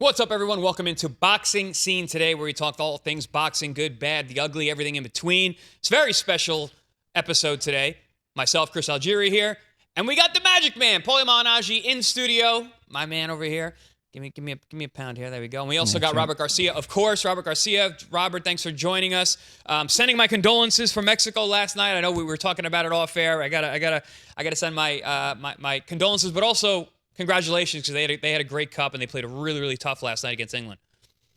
What's up, everyone? Welcome into Boxing Scene Today, where we talk all things boxing, good, bad, the ugly, everything in between. It's a very special episode today. Myself, Chris Algieri here, and we got the Magic Man, Paulie Malignaggi, in studio. My man over here. Give me a pound here. There we go. And we also got Robert Garcia, of course. Robert Garcia. Robert, thanks for joining us. Sending my condolences from Mexico last night. I know we were talking about it off air. I gotta send my condolences, but also congratulations, because they had a great cup and they played a really, really tough last night against England.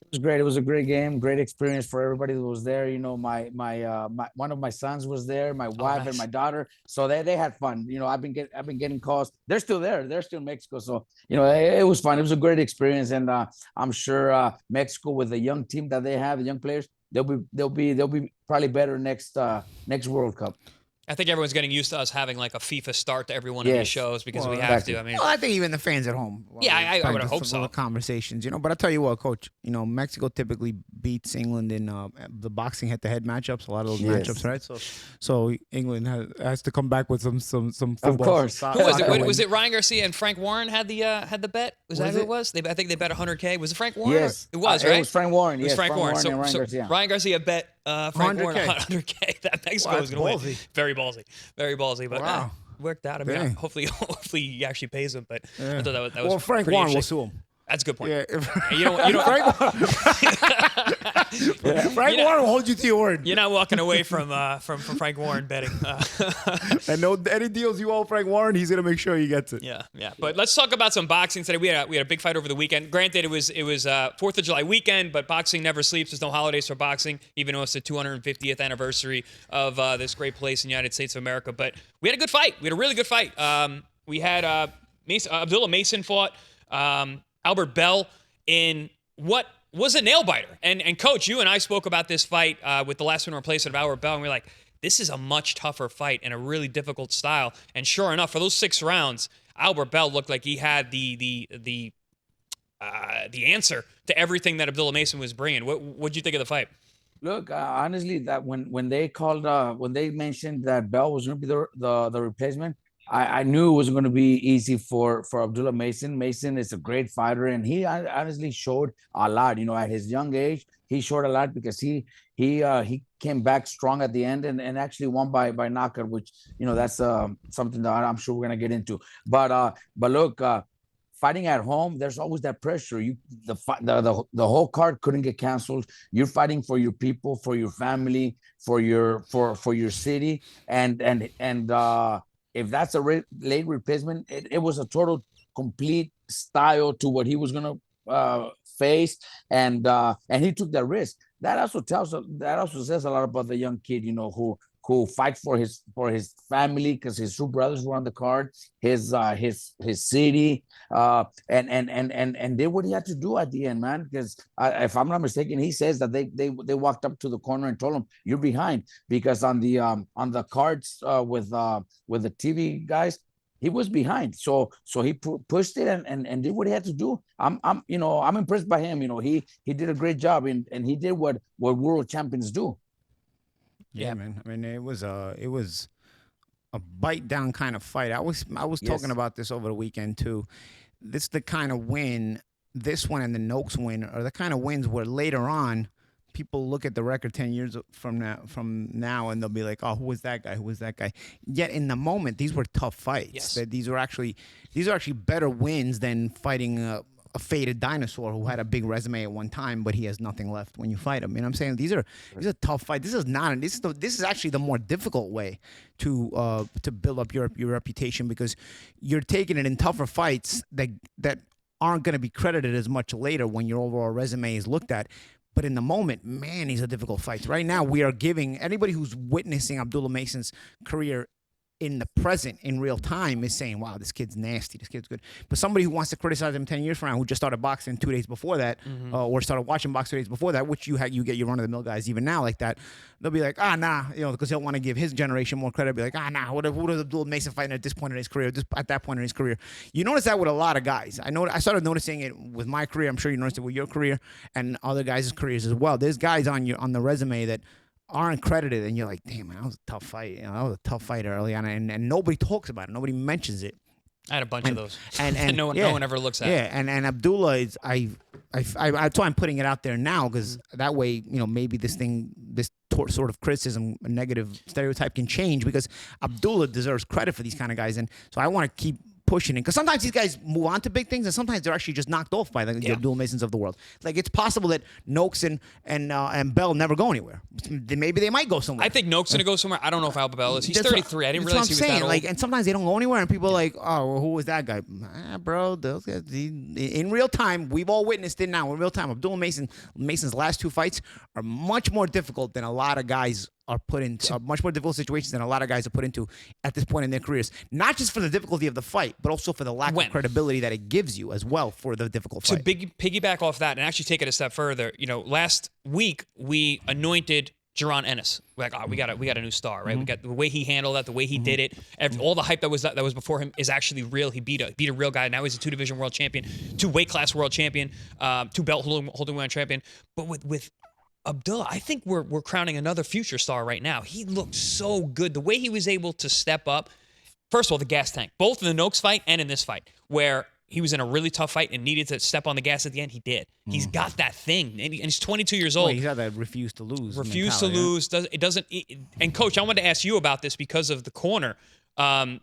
It was great. It was a great game, great experience for everybody that was there. You know, my one of my sons was there, my wife nice. and my daughter. So they had fun. You know, I've been getting calls. They're still there. They're still in Mexico. So, you know, it was fun. It was a great experience, and I'm sure Mexico, with the young team that they have, the young players, they'll be probably better next World Cup. I think everyone's getting used to us having like a FIFA start to every one of these shows, because we have to. I mean, I think even the fans at home. I would hope so. Conversations, you know. But I tell you what, Coach. You know, Mexico typically beats England in the boxing head-to-head matchups. A lot of those matchups, right? So England has to come back with some football. Of course. Who was it? Was it Ryan Garcia and Frank Warren had the bet? Was that who it was? I think they bet $100K. Was it Frank Warren? Yes, it was. Right. It was Frank Warren. It was Frank Warren. So Ryan Garcia. Ryan Garcia bet Frank Warren $100K that Mexico was going to win. Very ballsy, but wow. Worked out. I mean, hopefully he actually pays him. But I thought that was well, Frank Warren will sue him. That's a good point. Yeah. You don't Frank Warren will hold you to your word. You're not walking away from Frank Warren betting. And any deals you owe Frank Warren, he's gonna make sure he gets it. Yeah. But let's talk about some boxing today. We had a big fight over the weekend. Granted, it was 4th of July weekend, but boxing never sleeps. There's no holidays for boxing, even though it's the 250th anniversary of this great place in the United States of America. But we had a good fight. We had a really good fight. We had Abdullah Mason fought Albert Bell in what was a nail biter. And Coach, you and I spoke about this fight with the last winner replacement of Albert Bell, and we were like, this is a much tougher fight and a really difficult style. And sure enough, for those 6 rounds, Albert Bell looked like he had the answer to everything that Abdullah Mason was bringing. What'd you think of the fight? Look, honestly, that when they mentioned that Bell was going to be the replacement, I knew it wasn't going to be easy for Abdullah Mason. Mason is a great fighter, and he honestly showed a lot. You know, at his young age, he showed a lot, because he came back strong at the end and actually won by knockout, which, you know, that's something that I'm sure we're going to get into. But look, fighting at home, there's always that pressure. The whole card couldn't get canceled. You're fighting for your people, for your family, for your city, and if that's a late replacement, it was a total complete style to what he was gonna face, and he took that risk. That also says a lot about the young kid, you know, who fights for his family, because his 2 brothers were on the card, his city, and did what he had to do at the end, man. Because if I'm not mistaken, he says that they walked up to the corner and told him, "You're behind," because on the cards with the TV guys, he was behind. So he pushed it and did what he had to do. I'm impressed by him. You know, he did a great job, and he did what world champions do. Yeah, man. I mean, it was a bite down kind of fight. I was talking about this over the weekend too. This is the kind of win, this one and the Noakes win are the kind of wins where later on people look at the record 10 years from now and they'll be like, oh, who was that guy? Who was that guy? Yet in the moment, these were tough fights. Yes. These are actually better wins than fighting a faded dinosaur who had a big resume at one time, but he has nothing left when you fight him. You know what I'm saying? These are tough fights. This is actually the more difficult way to build up your reputation, because you're taking it in tougher fights that aren't going to be credited as much later when your overall resume is looked at. But in the moment, man, these are difficult fights. Right now, we are giving anybody who's witnessing Abdullah Mason's career in the present, in real time, is saying, wow, this kid's nasty, this kid's good. But somebody who wants to criticize him 10 years from now, who just started boxing 2 days before that, or started watching boxing 2 days before that, which you get your run-of-the-mill guys even now like that, they'll be like, nah, you know, because they'll want to give his generation more credit, be like, nah, what does Abdullah Mason fighting at this point in his career, at that point in his career? You notice that with a lot of guys. I started noticing it with my career. I'm sure you noticed it with your career and other guys' careers as well. There's guys on the resume that aren't credited, and you're like, damn, man, that was a tough fight. You know, that was a tough fight early on, and nobody talks about it. Nobody mentions it. I had a bunch of those, and no one ever looks at. Yeah, and Abdullah is, I That's why I'm putting it out there now, because that way, maybe this sort of criticism, a negative stereotype can change, because Abdullah deserves credit for these kind of guys. And so I want to keep pushing it, because sometimes these guys move on to big things, and sometimes they're actually just knocked off by the Abdullah Masons of the world. Like, it's possible that Noakes and Bell never go anywhere. Maybe they might go somewhere. I think Noakes gonna go somewhere. I don't know if Alba Bell is. He's 33. I didn't realize he was that old. Like, and sometimes they don't go anywhere, and people are like, oh, well, who was that guy? Bro, those guys, in real time, we've all witnessed it now. In real time, Abdullah Mason's last 2 fights are much more difficult than a lot of guys are put into, much more difficult situations than a lot of guys are put into at this point in their careers. Not just for the difficulty of the fight, but also for the lack of credibility that it gives you as well for the difficult fight. To piggyback off that and actually take it a step further, last week we anointed Jaron Ennis. We're like, we got a new star, right? We got the way he handled that, the way he did it. All the hype that was before him is actually real. He beat a real guy. Now he's a 2-division world champion, 2 weight class world champion, 2 belt holding world champion. But with Abdullah, I think we're crowning another future star right now. He looked so good. The way he was able to step up, first of all, the gas tank, both in the Noakes fight and in this fight, where he was in a really tough fight and needed to step on the gas at the end, he did. He's got that thing, and he's 22 years old. Well, he's got that refuse to lose. And Coach, I wanted to ask you about this because of the corner.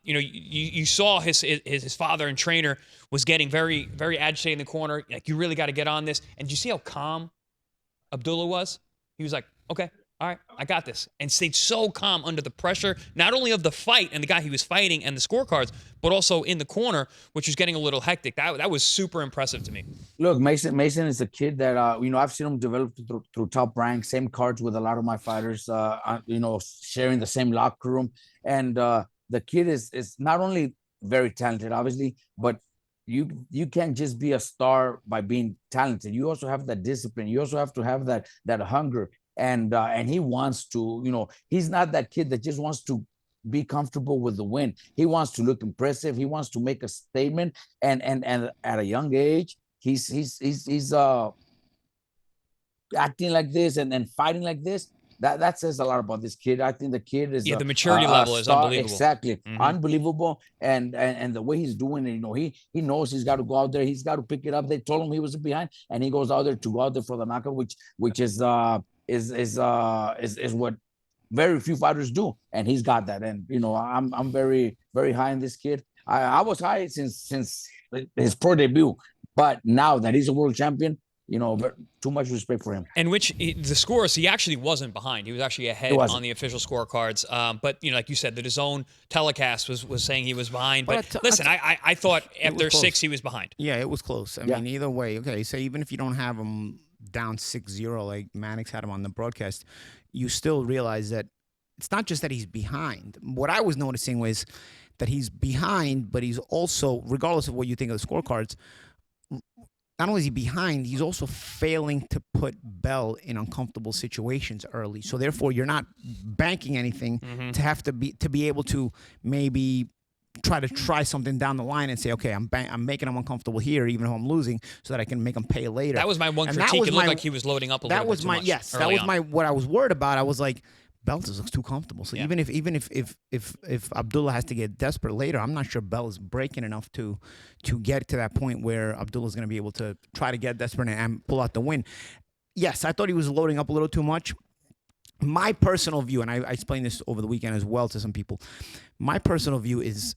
You saw his father and trainer was getting very, very agitated in the corner. Like, you really got to get on this. And did you see how calm Abdullah was? He was like, okay, all right, I got this. And stayed so calm under the pressure, not only of the fight and the guy he was fighting and the scorecards, but also in the corner, which was getting a little hectic. That was super impressive to me. Look, Mason is a kid that, I've seen him develop through top rank, same cards with a lot of my fighters, sharing the same locker room. And the kid is not only very talented, obviously, but you can't just be a star by being talented. You also have that discipline. You also have to have that hunger. And he wants to, he's not that kid that just wants to be comfortable with the win. He wants to look impressive. He wants to make a statement. And at a young age, he's acting like this and fighting like this. That says a lot about this kid. I think the kid is the maturity level is unbelievable. Exactly, unbelievable, and the way he's doing it, he knows he's got to go out there. He's got to pick it up. They told him he was behind, and he goes out there to go out there for the knockout, which is what very few fighters do, and he's got that. And I'm very, very high in this kid. I was high since his pro debut, but now that he's a world champion, too much respect for him. And the scores, he actually wasn't behind. He was actually ahead on the official scorecards. But like you said, the DAZN telecast was saying he was behind. But listen, I thought after 6 he was behind. Yeah, it was close. I mean, either way, okay. So even if you don't have him down 6-0 like Mannix had him on the broadcast, you still realize that it's not just that he's behind. What I was noticing was that he's behind, but he's also, regardless of what you think of the scorecards, not only is he behind, he's also failing to put Bell in uncomfortable situations early. So therefore, you're not banking anything to be able to maybe try something down the line and say, okay, I'm making him uncomfortable here, even though I'm losing, so that I can make him pay later. That was my one critique. It looked like he was loading up a little bit too much. Yes, that was what I was worried about. I was like, Bell just looks too comfortable. So even if Abdullah has to get desperate later, I'm not sure Bell is breaking enough to get to that point where Abdullah is going to be able to try to get desperate and pull out the win. Yes, I thought he was loading up a little too much. My personal view, and I explained this over the weekend as well to some people, my personal view is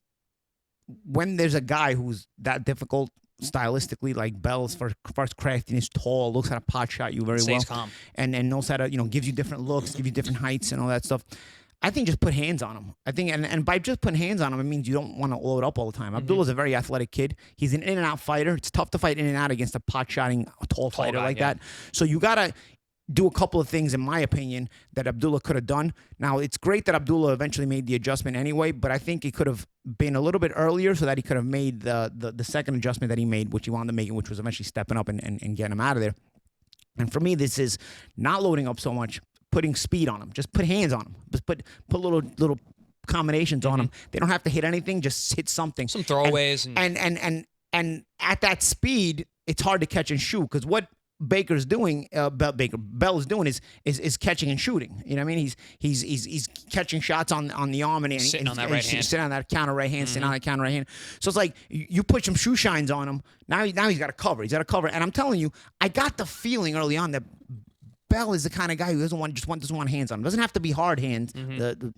when there's a guy who's that difficult stylistically, like Bell's first craftiness, tall, looks at a pot shot you very well, calm. and knows how to gives you different looks, give you different heights and all that stuff. I think just put hands on him. I think, and by just putting hands on him, it means you don't want to load up all the time. Abdullah's a very athletic kid. He's an in and out fighter. It's tough to fight in and out against a pot shotting tall fighter like that. So you gotta do a couple of things, in my opinion, that Abdullah could have done. Now, it's great that Abdullah eventually made the adjustment anyway, but I think it could have been a little bit earlier so that he could have made the second adjustment that he made, which he wanted to make, which was eventually stepping up and getting him out of there. And for me, this is not loading up so much, putting speed on him. Just put hands on him. Just put little combinations on him. They don't have to hit anything. Just hit something. Some throwaways. And at that speed, it's hard to catch and shoot, because what Bell's doing is catching and shooting. You know what I mean? He's catching shots on the arm and Sitting on that right hand. sitting on that counter right hand, sitting on that counter right hand. So it's like you put some shoe shines on him. Now he's got to cover. He's got to cover. And I'm telling you, I got the feeling early on that Bell is the kind of guy who doesn't want hands on him. Doesn't have to be hard hands. Doesn't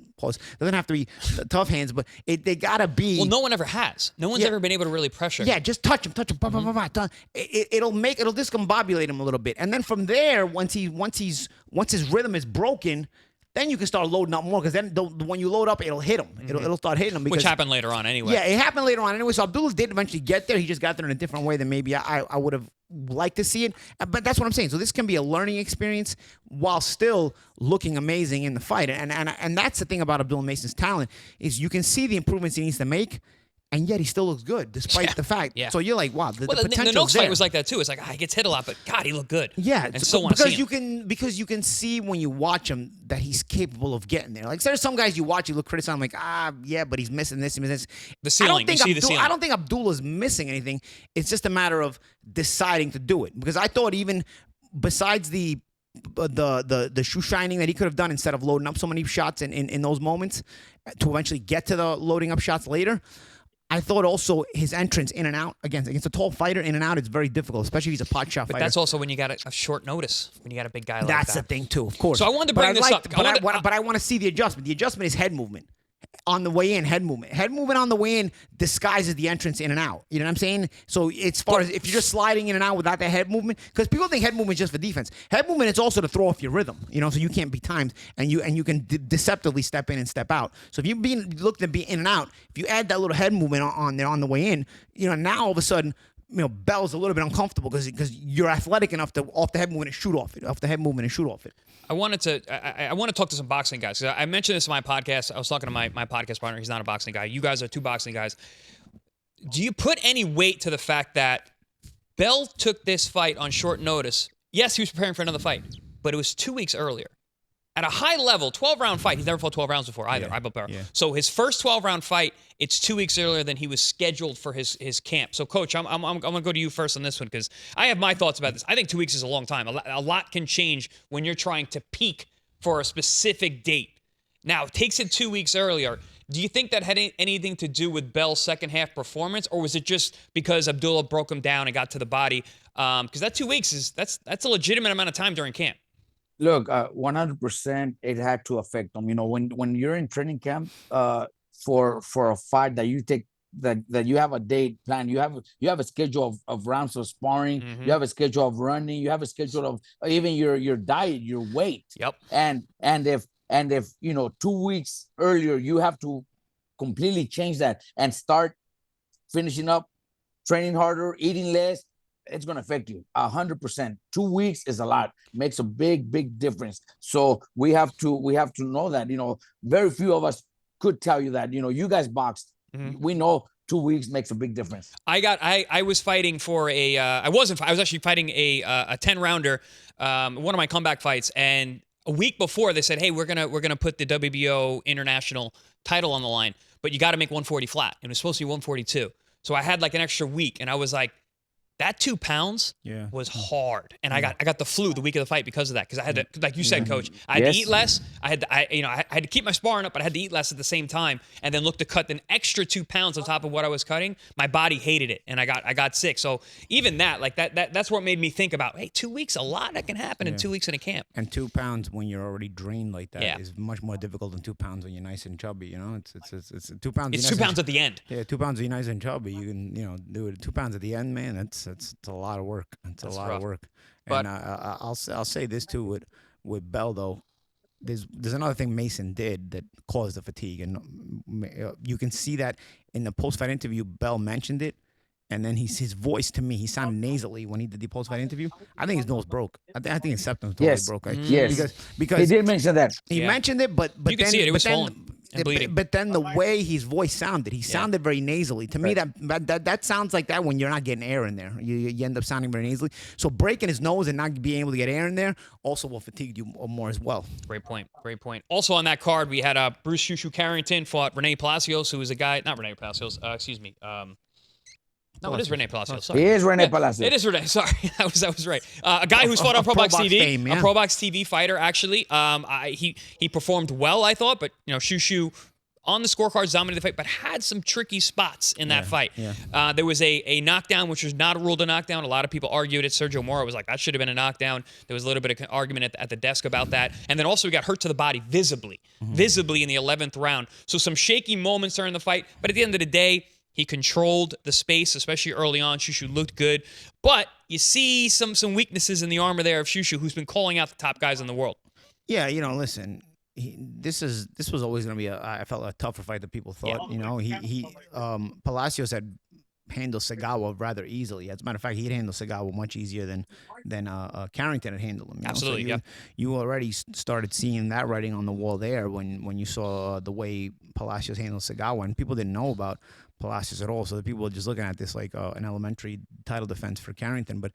have to be tough hands, but they gotta be. Well, no one ever has. No one's ever been able to really pressure. Yeah, just touch him. Bah, bah, bah, bah. It'll discombobulate him a little bit, and then from there, once his rhythm is broken, then you can start loading up more, because then when you load up, it'll hit him. It'll start hitting him. Which happened later on anyway. Yeah, it happened later on anyway. So Abdullah did eventually get there. He just got there in a different way than maybe I would have liked to see it. But that's what I'm saying. So this can be a learning experience while still looking amazing in the fight. And that's the thing about Abdullah Mason's talent, is you can see the improvements he needs to make, and yet he still looks good despite the fact. Yeah. So you're like, wow, the potential the Noakes there. fight was like that too. It's like, he gets hit a lot, but God, he looked good. Yeah, and still want to see him. Because you can see when you watch him that he's capable of getting there. Like there's some guys you watch, you look criticize him like, yeah, but he's missing this, he's missing this. The ceiling. I I don't think Abdullah's missing anything. It's just a matter of deciding to do it. Because I thought even besides the shoe shining that he could have done instead of loading up so many shots in those moments to eventually get to the loading up shots later, I thought also his entrance in and out against a tall fighter in and out is very difficult, especially if he's a pot shot fighter. But that's also when you got a short notice, when you got a big guy like that. That's the thing too, of course. So I wanted to bring this up. But I want to see the adjustment. The adjustment is head movement. On the way in, head movement. Head movement on the way in disguises the entrance in and out. You know what I'm saying? So as far as if you're just sliding in and out without the head movement, because people think head movement is just for defense. Head movement is also to throw off your rhythm. You know, so you can't be timed, and you can deceptively step in and step out. So if you're looking to be in and out, if you add that little head movement on there on the way in, you know, now all of a sudden, you know, Bell's a little bit uncomfortable because you're athletic enough to off the head movement and shoot off it. Off the head movement and shoot off it. I want to talk to some boxing guys. I mentioned this in my podcast. I was talking to my podcast partner. He's not a boxing guy. You guys are two boxing guys. Do you put any weight to the fact that Bell took this fight on short notice? Yes, he was preparing for another fight, but it was 2 weeks earlier. At a high level, 12-round fight. He's never fought 12 rounds before either. I Parro. Yeah. So his first 12-round fight, it's 2 weeks earlier than he was scheduled for his camp. So, Coach, I'm going to go to you first on this one because I have my thoughts about this. I think 2 weeks is a long time. A lot can change when you're trying to peak for a specific date. Now, it takes it 2 weeks earlier. Do you think that had anything to do with Bell's second half performance, or was it just because Abdullah broke him down and got to the body? Because that 2 weeks that's a legitimate amount of time during camp. Look, 100%, it had to affect them. You know, when you're in training camp for a fight that you take, that you have a date plan, you have a schedule of rounds of sparring, you have a schedule of running, you have a schedule of even your diet, your weight. Yep. And if you know 2 weeks earlier you have to completely change that and start finishing up, training harder, eating less, it's going to affect you 100%. 2 weeks is a lot. Makes a big difference. So we have to know that, you know, very few of us could tell you that, you know, you guys boxed. We know 2 weeks makes a big difference. I was fighting for I was actually fighting a 10-rounder, one of my comeback fights, and a week before they said, hey, we're gonna put the WBO international title on the line, but you got to make 140 flat. And it was supposed to be 142. So I had like an extra week, and I was like, that 2 pounds was hard, and I got the flu the week of the fight because of that. Because I had to, like you said, Coach, I had to eat less. I had to keep my sparring up, but I had to eat less at the same time, and then look to cut an extra 2 pounds on top of what I was cutting. My body hated it, and I got sick. So even that, like that's what made me think about, hey, 2 weeks, a lot that can happen in 2 weeks in a camp. And 2 pounds when you're already drained like that is much more difficult than 2 pounds when you're nice and chubby. You know, it's 2 pounds. It's 2 pounds at the end. Yeah, 2 pounds when you're nice and chubby. You can do it. 2 pounds at the end, man. It's a lot of work. It's a lot of work. But and I'll say this too with Bell though. There's another thing Mason did that caused the fatigue, and you can see that in the post-fight interview. Bell mentioned it, and then his voice to me, he sounded nasally when he did the post-fight interview. I think his nose broke. I think his septum totally broke. Right? Yes, because he did mention that. He mentioned it, but you then can see it. It was swollen. But then the way his voice sounded, he sounded very nasally. To me, that sounds like that when you're not getting air in there. You end up sounding very nasally. So breaking his nose and not being able to get air in there also will fatigue you more as well. Great point. Also on that card, we had Shu Shu Carrington fought Rene Palacios, who was a guy, not Rene Palacios, excuse me. No, it is Rene Palacios. He Sorry. is Rene Yeah, Palacios. It is Rene. Sorry, I was right. A guy who's fought on Probox Probox TV, fame, yeah. a Probox TV fighter. Actually, he performed well, I thought, but Shu Shu on the scorecards dominated the fight, but had some tricky spots in that fight. Yeah. There was a knockdown, which was not ruled a knockdown. A lot of people argued it. Sergio Mora was like, that should have been a knockdown. There was a little bit of argument at the desk about that. And then also he got hurt to the body visibly in the 11th round. So some shaky moments during the fight, but at the end of the day, he controlled the space, especially early on. Shu Shu looked good. But you see some weaknesses in the armor there of Shu Shu, who's been calling out the top guys in the world. Yeah, listen, this was always going to be I felt a tougher fight than people thought. Palacios had handled Segawa rather easily. As a matter of fact, he had handled Segawa much easier than Carrington had handled him. Absolutely, so you already started seeing that writing on the wall there when you saw the way Palacios handled Segawa, and people didn't know about Palacios at all. So the people were just looking at this like an elementary title defense for Carrington. But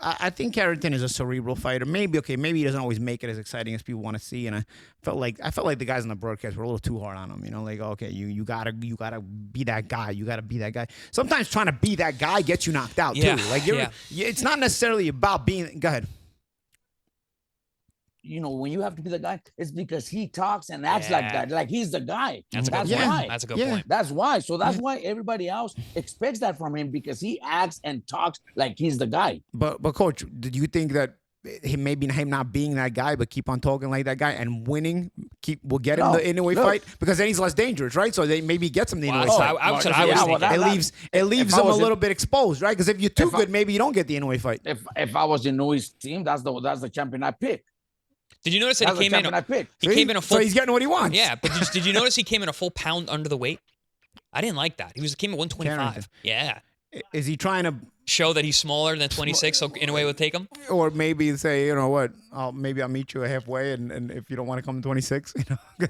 I think Carrington is a cerebral fighter. Maybe he doesn't always make it as exciting as people want to see. And I felt like the guys on the broadcast were a little too hard on him. Like, okay, you gotta be that guy. You gotta be that guy. Sometimes trying to be that guy gets you knocked out too. Like it's not necessarily about being. Go ahead. When you have to be the guy, it's because he talks and acts like that. Like he's the guy. That's a good point. why. That's a good point. That's why. So that's why everybody else expects that from him, because he acts and talks like he's the guy. But coach, did you think that him not being that guy, but keep on talking like that guy and winning will get him the in-away fight? Because then he's less dangerous, right? So they maybe gets him the in-away fight. It leaves him a little bit exposed, right? Because if you're too good, maybe you don't get the in-away fight. If I was in Nui's team, that's the champion I pick. Did you notice that he came in? He came in a full. So he's getting what he wants. Yeah, but did you notice he came in a full pound under the weight? I didn't like that. He came at 125. Carrington. Yeah. Is he trying to show that he's smaller than 26, so in a way would take him? Or maybe say, you know what, maybe I'll meet you halfway, and if you don't want to come to 26,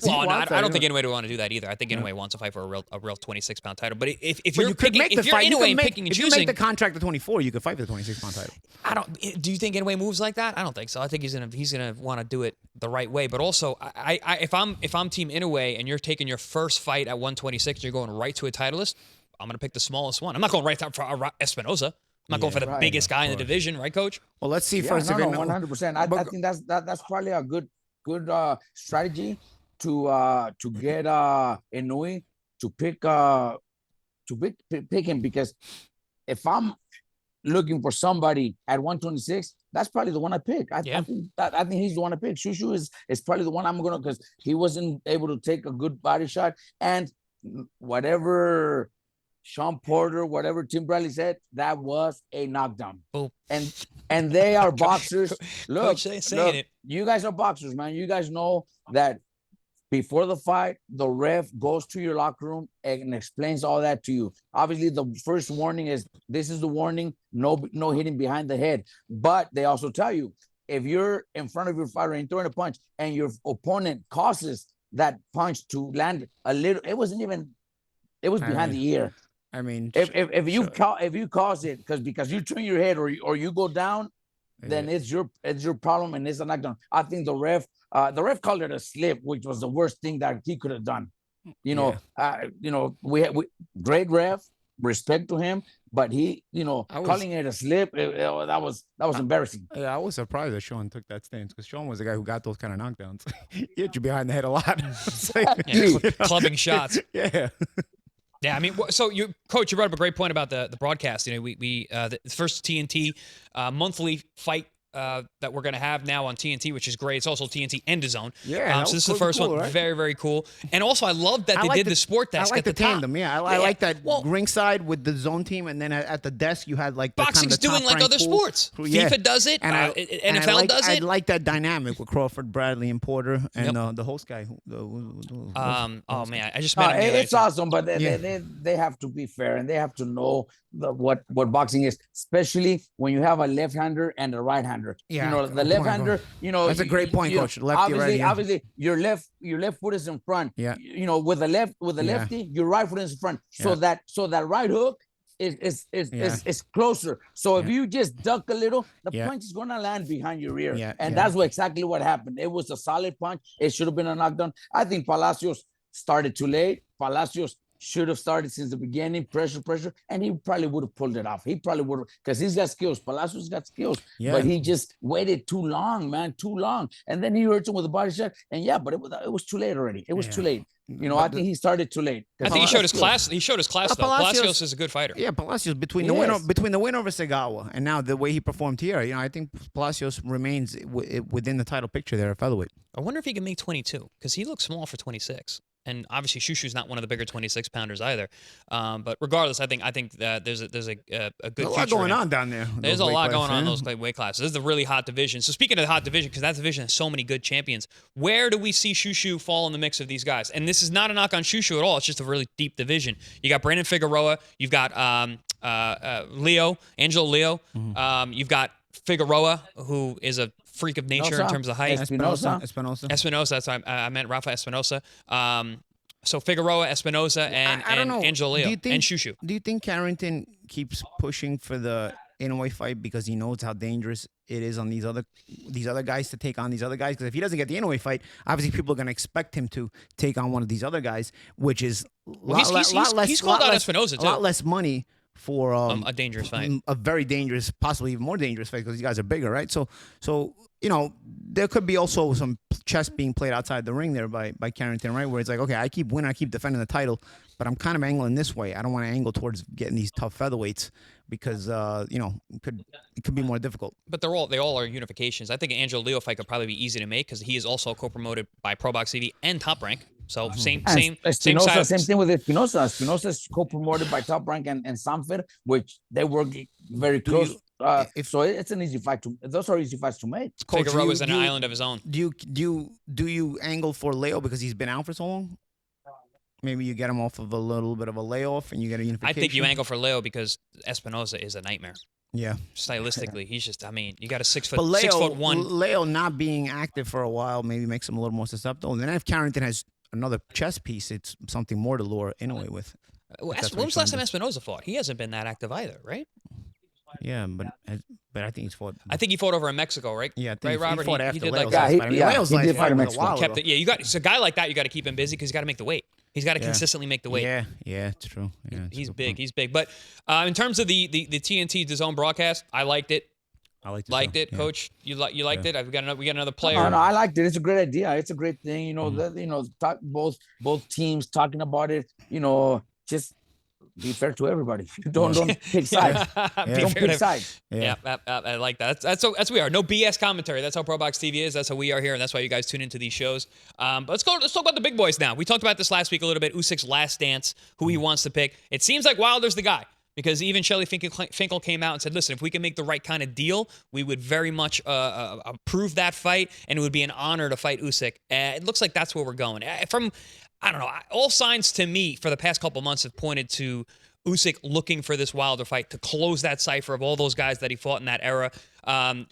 Well, no, I don't think Inoue would want to do that either. I think Inoue wants to fight for a real 26-pound title. But if you're picking, if you're Inoue and picking and choosing, if you make the contract at 24, you could fight for the 26-pound title. Do you think Inoue moves like that? I don't think so. I think he's gonna want to do it the right way. But also, if I'm Team Inoue and you're taking your first fight at 126, you're going right to a titleist, I'm going to pick the smallest one. I'm not going right for Espinoza. I'm not going for the biggest guy in the division, right, Coach? Well, let's see first. No, 100%. I think that's probably a good strategy to get Inoue to pick him, because if I'm looking for somebody at 126, that's probably the one I pick. I think he's the one I pick. Shu Shu is probably the one I'm gonna, because he wasn't able to take a good body shot, and whatever Sean Porter, whatever Tim Bradley said, that was a knockdown. Oh. And they are boxers. Look, it. You guys are boxers, man. You guys know that before the fight, the ref goes to your locker room and explains all that to you. Obviously, the first warning is, this is the warning, no hitting behind the head. But they also tell you, if you're in front of your fighter and throwing a punch and your opponent causes that punch to land a little, it was behind the ear. I mean, if you cause it because you turn your head or you go down, then it's your problem and it's a knockdown. I think the ref called it a slip, which was the worst thing that he could have done. We great ref, respect to him, but he, calling it a slip, that was embarrassing. I was surprised that Sean took that stance, because Sean was the guy who got those kind of knockdowns. He hit you behind the head a lot. Clubbing shots. Yeah. Yeah, I mean, so Coach, you brought up a great point about the broadcast. We the first TNT monthly fight that we're going to have now on TNT, which is great. It's also TNT and DAZN. Yeah, so this is the first one. Right? Very, very cool. And also, I love that they did the sport desk. I like at the tandem. top. Yeah, I like that ringside with the zone team, and then at the desk you had like boxing's doing like other sports. Yeah. FIFA does it. And NFL does it. I like that dynamic with Crawford, Bradley, and Porter, and the host guy. Oh man, I just met him. It's awesome, but they have to be fair and they have to know what boxing is, especially when you have a left-hander and a right-hander. Yeah, the left-hander, that's a great point, Coach. Obviously, your left foot is in front. Yeah. With the lefty, your right foot is in front. So that right hook is closer. So if you just duck a little, the punch is gonna land behind your ear. That's exactly what happened. It was a solid punch. It should have been a knockdown. I think Palacios started too late. Palacios should have started since the beginning, pressure, and he probably would have pulled it off. He probably would have, because he's got skills. Palacios got skills, but he just waited too long, man, too long. And then he hurts him with a body shot. And but it was too late already. It was too late. I think he started too late. I think he showed his class. He showed his class, though. Palacios is a good fighter. Yeah, Palacios, between the win over Segawa and now the way he performed here, I think Palacios remains within the title picture there at featherweight. I wonder if he can make 22, because he looks small for 26. And obviously, Shu Shu's not one of the bigger 26-pounders either. But regardless, I think that there's a good future. There's a lot going on down there. There's a lot going on in those weight classes. This is a really hot division. So speaking of the hot division, because that division has so many good champions, where do we see Shu Shu fall in the mix of these guys? And this is not a knock on Shu Shu at all. It's just a really deep division. You got Brandon Figueroa. You've got Angelo Leo. You've got Figueroa, who is a freak of nature in terms of height. Espinosa. That's why I meant Rafa Espinosa. So Figueroa, Espinosa, and Angelo Leo, and Shu Shu. Do you think Carrington keeps pushing for the Inoue fight because he knows how dangerous it is on these other guys to take on these other guys? Because if he doesn't get the Inoue fight, obviously people are going to expect him to take on one of these other guys, which is he's called out Espinosa too. A lot less money for a dangerous fight, a very dangerous, possibly even more dangerous fight, because these guys are bigger, right? So there could be also some chess being played outside the ring there by Carrington, right? Where it's like, okay, I keep winning, I keep defending the title, but I'm kind of angling this way. I don't want to angle towards getting these tough featherweights because it could be more difficult. But they all are unifications. I think an Angelo Leo fight could probably be easy to make because he is also co-promoted by Probox TV and Top Rank. So same Espinosa, same thing with Espinosa. Espinosa is co-promoted by Top Rank and Sanford, which they work very close. So it's an easy fight those are easy fights to make. Figueroa is an island of his own. Do you angle for Leo because he's been out for so long? Maybe you get him off of a little bit of a layoff and you get a unification. I think you angle for Leo because Espinosa is a nightmare. Yeah. Stylistically, he's just, you got a 6'1". But Leo not being active for a while maybe makes him a little more susceptible. And then if Carrington has another chess piece, it's something more to lure Inoue with. When was the last time Espinosa fought? He hasn't been that active either, right? Yeah, but I think he's fought. I think he fought over in Mexico, right? Yeah, right, Robert. He fought after he did Leo's like last fight. He did fight in Mexico. It's a guy like that. You got to keep him busy because he's got to make the weight. He's got to consistently make the weight. Yeah, it's true. Yeah, he's big. He's big. But in terms of the TNT DAZN broadcast, I liked it. Liked it, Coach. You liked it. We got another player. No, I liked it. It's a great idea. It's a great thing. Both teams talking about it. Just be fair to everybody. Don't pick sides. Don't pick sides. Yeah, I like that. That's what we are. No BS commentary. That's how Probox TV is. That's how we are here, and that's why you guys tune into these shows. But let's talk about the big boys now. We talked about this last week a little bit. Usyk's last dance, who he wants to pick. It seems like Wilder's the guy. Because even Shelley Finkel came out and said, listen, if we can make the right kind of deal, we would very much approve that fight, and it would be an honor to fight Usyk. It looks like that's where we're going. I don't know, all signs to me for the past couple months have pointed to Usyk looking for this Wilder fight to close that cipher of all those guys that he fought in that era.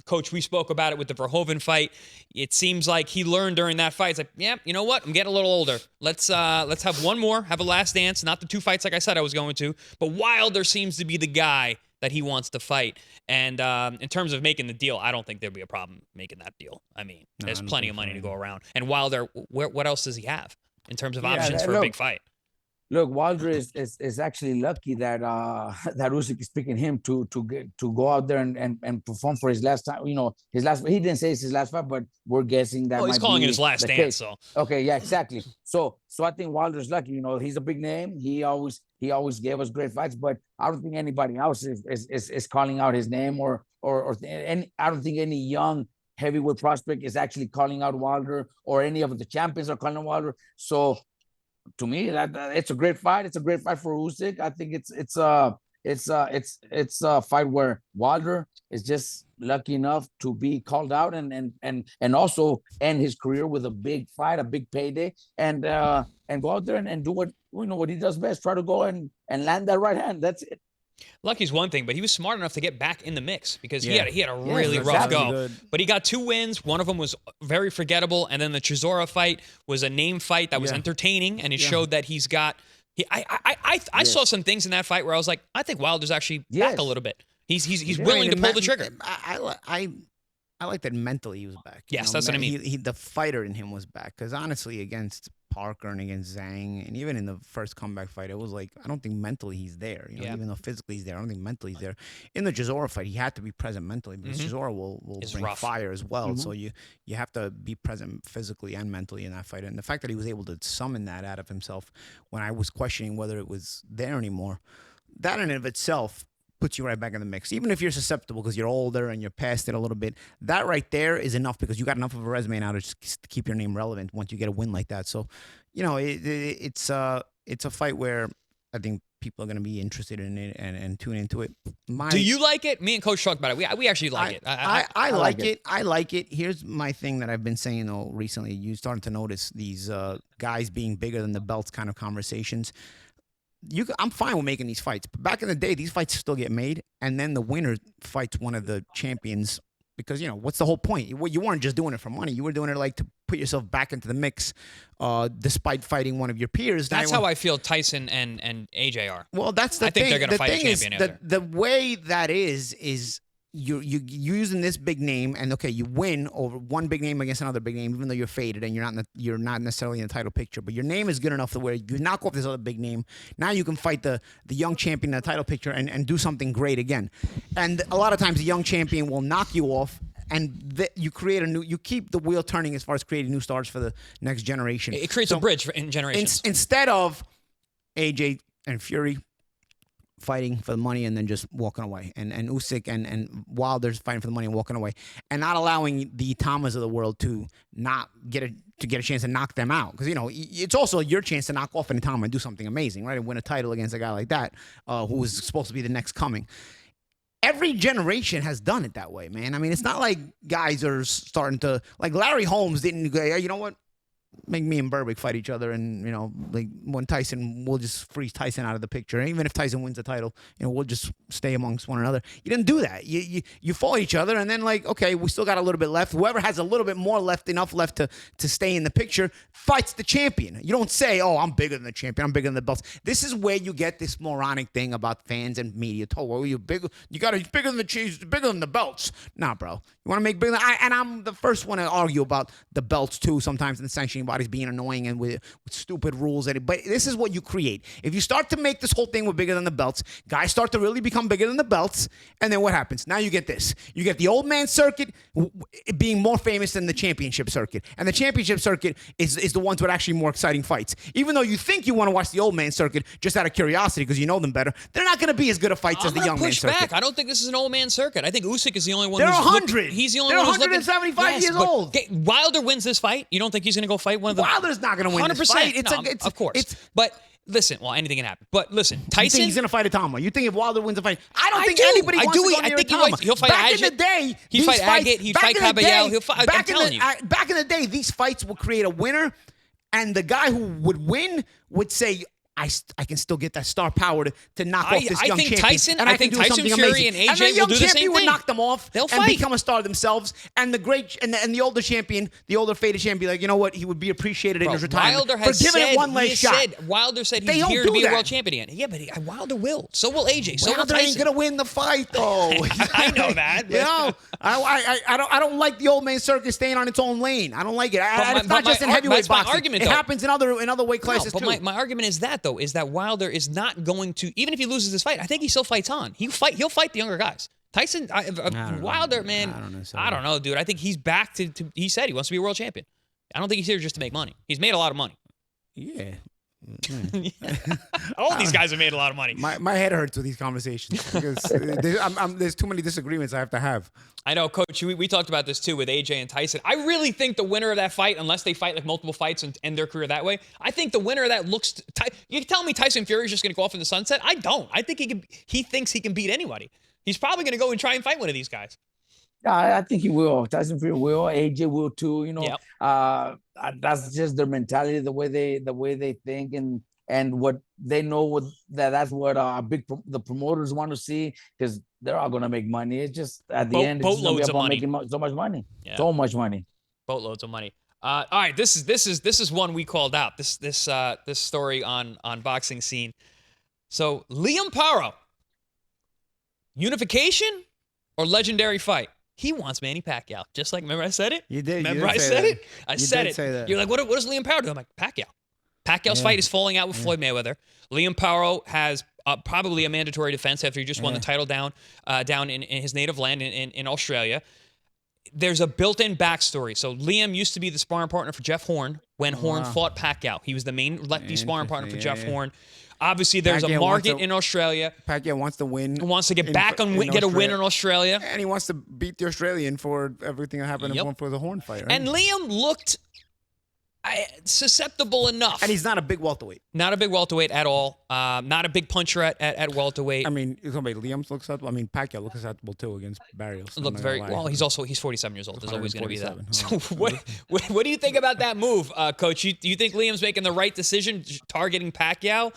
Coach, we spoke about it with the Verhoeven fight. It seems like he learned during that fight. It's like, yeah, you know what? I'm getting a little older. Let's have one more, have a last dance. Not the two fights like I said I was going to, but Wilder seems to be the guy that he wants to fight. And in terms of making the deal, I don't think there'd be a problem making that deal. I mean, there's plenty of money to go around. And Wilder, what else does he have in terms of options for a big fight? Look, Wilder is actually lucky that that Usyk is picking him to go out there and perform for his last time. His last. He didn't say it's his last fight, but we're guessing that. Well, he's calling it his last dance. So okay, yeah, exactly. So I think Wilder's lucky. He's a big name. He always gave us great fights, but I don't think anybody else is calling out his name or I don't think any young heavyweight prospect is actually calling out Wilder, or any of the champions are calling out Wilder. So, to me, it's a great fight. It's a great fight for Usyk. I think it's a fight where Wilder is just lucky enough to be called out and also end his career with a big fight, a big payday, and go out there and do what he does best. Try to go and land that right hand. That's it. Lucky's one thing, but he was smart enough to get back in the mix because he had a really rough go. Good. But he got 2 wins. One of them was very forgettable, and then the Chisora fight was a name fight that was entertaining, and it showed that he's got. I saw some things in that fight where I was like, I think Wilder's actually back a little bit. He's willing to pull the trigger. I like that mentally he was back. Yes, that's what I mean. The fighter in him was back, because honestly, against Parker and against Zhang, and even in the first comeback fight, it was like I don't think mentally he's there. You know, even though physically he's there, I don't think mentally he's there. In the Chisora fight, he had to be present mentally because Chisora will bring fire as well. So you have to be present physically and mentally in that fight. And the fact that he was able to summon that out of himself when I was questioning whether it was there anymore, that in and of itself puts you right back in the mix. Even if you're susceptible because you're older and you're past it a little bit, that right there is enough because you got enough of a resume now to just keep your name relevant once you get a win like that. So, you know, it's a fight where I think people are going to be interested in it and tune into it. Do you like it? Me and Coach talked about it. We actually like it. I like it. I like it. Here's my thing that I've been saying though recently. You starting to notice these guys being bigger than the belts kind of conversations. I'm fine with making these fights. But back in the day, these fights still get made, and then the winner fights one of the champions because, you know, what's the whole point? You weren't just doing it for money. You were doing it like to put yourself back into the mix despite fighting one of your peers. That's how I feel Tyson and AJ are. Well, that's the thing. I think they're going to fight a champion. The way that is you're using this big name, and okay, you win over one big name against another big name, even though you're faded and you're not necessarily in the title picture, but your name is good enough to where you knock off this other big name. Now you can fight the young champion in the title picture and do something great again. And a lot of times the young champion will knock you off, and you create you keep the wheel turning as far as creating new stars for the next generation. It creates a bridge in generations. Instead of AJ and Fury fighting for the money and then just walking away, and Usyk and Wilder's fighting for the money and walking away, and not allowing the Tamas of the world to not get a chance to knock them out, because, you know, it's also your chance to knock off an Tama and do something amazing, right, and win a title against a guy like that who is supposed to be the next coming. Every generation has done it that way, man. I mean, it's not like guys are starting to, like, Larry Holmes didn't go, you know what, make me and Berbick fight each other, and, you know, like, when Tyson, we'll just freeze Tyson out of the picture. And even if Tyson wins the title, you know, we'll just stay amongst one another. You didn't do that. You fought each other, and then, like, okay, we still got a little bit left. Whoever has a little bit more left, enough left to stay in the picture, fights the champion. You don't say, oh, I'm bigger than the champion, I'm bigger than the belts. This is where you get this moronic thing about fans and media. Oh, well, you're bigger. You got to be bigger than the cheese, bigger than the belts. Nah, bro. You want to make bigger? And I'm the first one to argue about the belts too. Sometimes in the sanctioning bodies being annoying and with stupid rules. But this is what you create. If you start to make this whole thing with bigger than the belts, guys start to really become bigger than the belts, and then what happens? Now you get this. You get the old man circuit being more famous than the championship circuit, and the championship circuit is the ones with actually more exciting fights. Even though you think you want to watch the old man circuit just out of curiosity because you know them better, they're not going to be as good of fights as the young man circuit. Back. I don't think this is an old man circuit. I think Usyk is the only one. They're 100. He's the only They're one who's 175 years old. Wilder wins this fight. You don't think he's going to go fight one of the? Wilder's not going to win this fight. Of course. But listen, well, anything can happen. But listen, Tyson. You think he's going to fight a Tama? You think if Wilder wins a fight? I don't think anybody wants to go near a Tama. He'll fight back Agit. In the day, he'd fight Agit. He'd fight Caballero. He'll fight. I'm telling you. Back in the day, these fights would create a winner, and the guy who would win would say, I can still get that star power to knock off this young champion. I think Tyson Fury and AJ will do the same thing. Would knock them off. They'll and fight. Become a star themselves. And the great and the older champion, the older faded champion, be like, you know what? He would be appreciated in his retirement Wilder has for giving it one last shot. Wilder said he's here to be a world champion. Yeah, but Wilder will. So will AJ. So will Tyson. Wilder ain't gonna win the fight though. I know that. You know, I don't like the old man circus staying on its own lane. I don't like it. It's not just in heavyweight boxing. It happens in other weight classes too. But my argument is that Wilder is not going to, even if he loses this fight, I think he still fights on. He'll fight the younger guys. Tyson, Wilder, man, I don't know, dude. I think he's back to he said he wants to be a world champion. I don't think he's here just to make money. He's made a lot of money. Yeah. All these guys have made a lot of money. My head hurts with these conversations because there's too many disagreements I have to have. I know, Coach. We talked about this too with AJ and Tyson. I really think the winner of that fight, unless they fight like multiple fights and end their career that way, I think the winner of that looks. You tell me Tyson Fury is just going to go off in the sunset? I don't. I think he thinks he can beat anybody. He's probably going to go and try and fight one of these guys. I think he will. Tyson Fury will. AJ will too. You know, that's just their mentality, the way they think, and what they know. That's what the promoters want to see, because they're all going to make money. It's just at the end, it's boatloads of money. Making so much money. Yeah. So much money. Boatloads of money. All right, this is one we called out. This story on Boxing Scene. So Liam Paro, unification or legendary fight? He wants Manny Pacquiao. Just like, remember I said it? You did. Remember I said it? I said it. You're like, what does Liam Paro do? I'm like, Pacquiao. Pacquiao's fight is falling out with Floyd Mayweather. Liam Paro has probably a mandatory defense after he just won the title down in his native land in Australia. There's a built-in backstory. So Liam used to be the sparring partner for Jeff Horn when Horn fought Pacquiao. He was the main lefty sparring partner for Jeff Horn. Obviously, there's a market in Australia. Pacquiao wants to win. Wants to get back on, get a win in Australia. And he wants to beat the Australian for everything that happened for the Horn fight. Right? And Liam looked susceptible enough. And he's not a big welterweight. Not a big welterweight at all. Not a big puncher at welterweight. I mean, you're talking about Liam looks acceptable. I mean, Pacquiao looks acceptable too against Barrios. Looked very well. He's 47 years old. There's always going to be that. So what do you think about that move, Coach? Do you think Liam's making the right decision targeting Pacquiao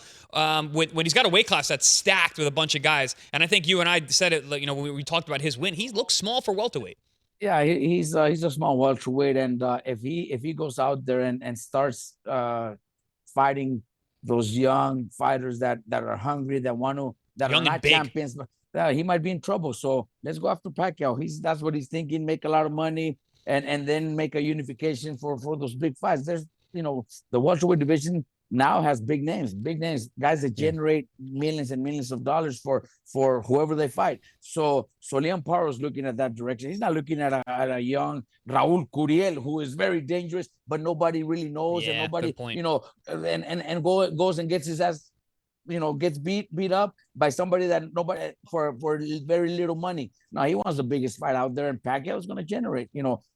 when he's got a weight class that's stacked with a bunch of guys? And I think you and I said it. You know, when we talked about his win, he looks small for welterweight. Yeah, he's a small welterweight, and if he goes out there and starts fighting those young fighters that are hungry, that are not champions, but he might be in trouble. So let's go after Pacquiao. That's what he's thinking: make a lot of money and then make a unification for those big fights. There's the welterweight division now has big names, guys that generate millions and millions of dollars for whoever they fight. So Liam Paro is looking at that direction. He's not looking at a young Raul Curiel, who is very dangerous, but nobody really knows, and nobody, and goes and gets his ass, gets beat up by somebody that nobody for very little money. Now he wants the biggest fight out there, and Pacquiao is going to generate.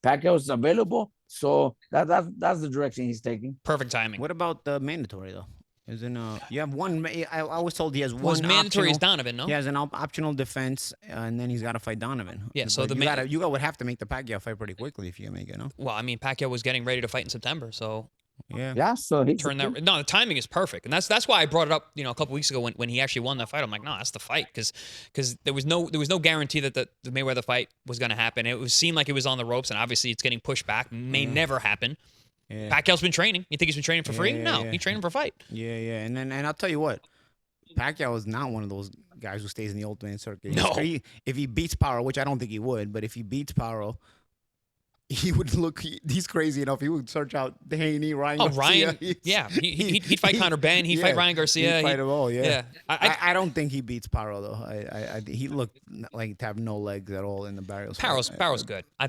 Pacquiao is available. So that's the direction he's taking. Perfect timing. What about the mandatory though? You have one. I was told he has one. Well, mandatory is Donovan, no? He has an optional defense, and then he's got to fight Donovan. Yeah. So you would have to make the Pacquiao fight pretty quickly if you make it, no? Well, I mean, Pacquiao was getting ready to fight in September, so. Yeah. So he turned that. No, the timing is perfect, and that's why I brought it up. A couple weeks ago when he actually won that fight. I'm like, no, that's the fight, because there was no guarantee that the Mayweather fight was going to happen. It seemed like it was on the ropes, and obviously it's getting pushed back. May never happen. Yeah. Pacquiao's been training. You think he's been training for free? No, he trained him for a fight. Yeah. And I'll tell you what, Pacquiao is not one of those guys who stays in the Ultimate circuit. No. If he beats Paro, which I don't think he would, but if he beats Paro, he would look. He's crazy enough. He would search out Haney, Ryan. Oh, Garcia. Ryan. Yeah, he'd fight Conor Benn. He'd fight Ryan Garcia. He'd fight them all. Yeah. I don't think he beats Paro though. He looked like to have no legs at all in the Barrios. Paro's good. I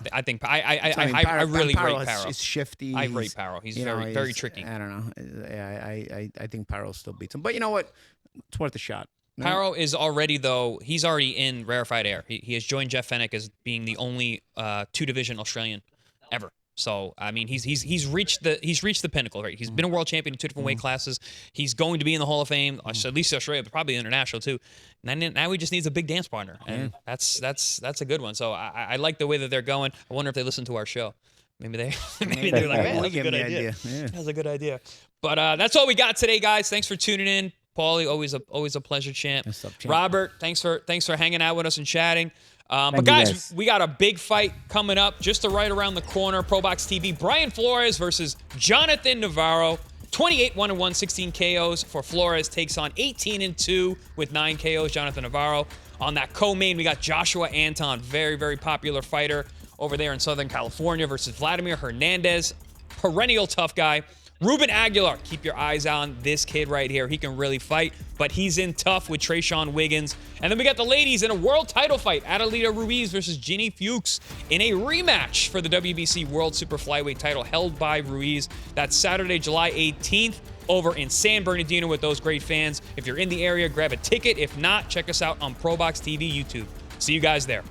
really rate Paro. He's shifty. I rate Paro. He's very tricky. I don't know. Yeah, I think Paro still beats him. But you know what? It's worth a shot. No? Paro is already in rarefied air. He has joined Jeff Fenech as being the only two-division Australian ever. So I mean, he's reached the pinnacle, right? He's been a world champion in two different weight classes. He's going to be in the Hall of Fame, at least Australia, but probably international too. And now he just needs a big dance partner, and that's a good one. So I like the way that they're going. I wonder if they listen to our show. Maybe they're like, man, that's a good idea. Yeah. That's a good idea. But that's all we got today, guys. Thanks for tuning in. Paulie, always a pleasure, champ. What's up, champ? Robert, thanks for hanging out with us and chatting. But guys, we got a big fight coming up just right around the corner. Probox TV, Brian Flores versus Jonathan Navarro. 28-1-1, 16 KOs for Flores. Takes on 18-2 with 9 KOs, Jonathan Navarro. On that co-main, we got Joshua Anton, very, very popular fighter over there in Southern California, versus Vladimir Hernandez, perennial tough guy. Ruben Aguilar, keep your eyes on this kid right here. He can really fight, but he's in tough with Trayshawn Wiggins. And then we got the ladies in a world title fight. Adelita Ruiz versus Ginny Fuchs in a rematch for the WBC World Super Flyweight title held by Ruiz. That's Saturday, July 18th over in San Bernardino with those great fans. If you're in the area, grab a ticket. If not, check us out on Probox TV YouTube. See you guys there.